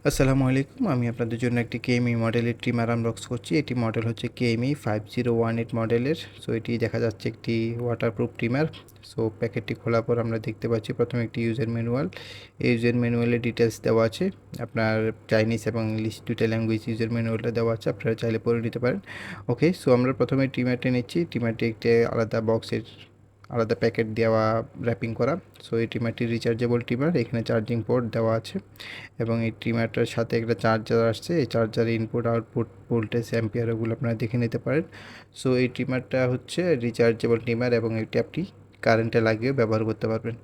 আসসালামু আলাইকুম। আমি আপনাদের জন্য একটি কেএমই মডেলের ট্রিমার আনবক্স করছি। এটি মডেল হচ্ছে কেএমই 5018 মডেলের। সো এটি দেখা যাচ্ছে একটি ওয়াটারপ্রুফ ট্রিমার। সো প্যাকেটটি খোলার পর আমরা দেখতে পাচ্ছি প্রথমে একটি ইউজার ম্যানুয়াল। এই ইউজার ম্যানুয়ালে ডিটেলস দেওয়া আছে। আপনার চাইনিজ এবং ইংলিশ দুইটা ল্যাঙ্গুয়েজ ইউজার ম্যানুয়ালটা দেওয়া আছে, আপনারা চাইলে পড়ে নিতে পারেন। ওকে, সো আমরা প্রথমে ট্রিমারটি নিচ্ছি। ট্রিমারটি একটি আলাদা বক্সের আলাদা প্যাকেট দেওয়া, র্যাপিং করা। সো এই ট্রিমারটি রিচার্জেবল ট্রিমার, এখানে চার্জিং পোর্ট দেওয়া আছে এবং এই ট্রিমারটার সাথে একটা চার্জার আসছে। এই charger input output voltage ampere ওগুলো আপনারা দেখে নিতে পারেন। সো এই ট্রিমারটা হচ্ছে রিচার্জেবল ট্রিমার এবং এটি আপনি কারেন্টে লাগিয়ে ব্যবহার করতে পারবেন।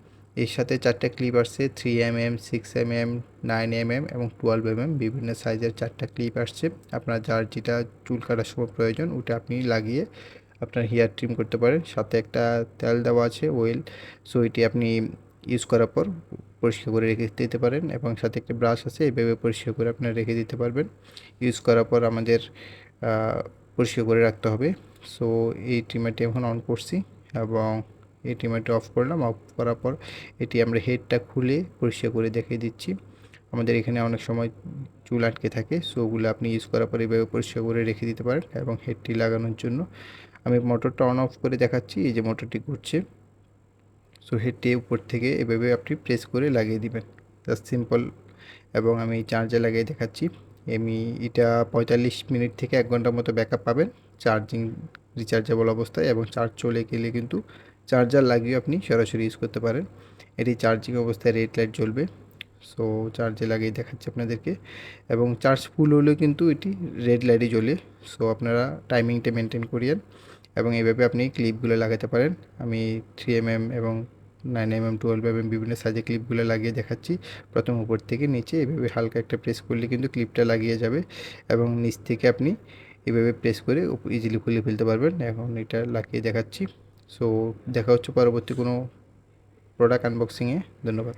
এর সাথে 4টা ক্লিপ আসছে, 3mm, 6mm, 9mm এবং 12mm বিভিন্ন সাইজের 4টা ক্লিপ আসছে। আপনার যার যেটা চুল কাটার সময় প্রয়োজন ওটা আপনি লাগিয়ে আপনার হেয়ার ট্রিম করতে পারেন। সাথে একটা তেল দেওয়া আছে, অয়েল। সো এটি আপনি ইউজ করার পর পরিষ্কার করে রেখে দিতে পারেন এবং সাথে একটা ব্রাশ আছে, এইভাবে পরিষ্কার করে আপনারা রেখে দিতে পারবেন। ইউজ করার পর আমাদের পরিষ্কার করে রাখতে হবে। সো এই ট্রিমারটি এখন অন করছি এবং এই ট্রিমারটি অফ করলাম। অফ করার পর এটি আমরা হেডটা খুলে পরিষ্কার করে দেখিয়ে দিচ্ছি। আমাদের এখানে অনেক সময় চুল আটকে থাকে, সো ওগুলো আপনি ইউজ করার পর এইভাবে পরিষ্কার করে রেখে দিতে পারেন। এবং হেডটি লাগানোর জন্য আমি মোটরটা অন অফ করে দেখাচ্ছি। এই যে মোটরটি ঘুরছে। সো হেডটি উপর থেকে এভাবে আপনি প্রেস করে লাগিয়ে দিবেন, জাস্ট সিম্পল। এবং আমি চার্জে লাগিয়ে দেখাচ্ছি। আমি এটা 45 মিনিট থেকে 1 ঘন্টার মতো ব্যাকআপ পাবেন চার্জিং রিচার্জেবল অবস্থায়। এবং চার্জ চলে গেলে কিন্তু চার্জার লাগিয়ে আপনি সরাসরি ইউজ করতে পারেন। এটি চার্জিং অবস্থায় রেড লাইট জ্বলবে। সো চার্জে লাগিয়ে দেখাচ্ছি আপনাদেরকে। এবং চার্জ ফুল হলেও কিন্তু এটি রেড লাইটই জ্বলে। সো আপনারা টাইমিংটা মেনটেন করিয়েন এবং এইভাবে আপনি ক্লিপগুলো লাগাতে পারেন। আমি 3mm এবং 9mm, 12mm বিভিন্ন সাইজের ক্লিপগুলো লাগিয়ে দেখাচ্ছি। প্রথম উপর থেকে নিচে এভাবে হালকা একটা প্রেস করলে কিন্তু ক্লিপটা লাগিয়ে যাবে এবং নিচ থেকে আপনি এভাবে প্রেস করে ইজিলি খুলে ফেলতে পারবেন। এখন এটা লাগিয়ে দেখাচ্ছি। সো দেখা হচ্ছে পরবর্তী কোনো প্রোডাক্ট আনবক্সিংয়ে। ধন্যবাদ।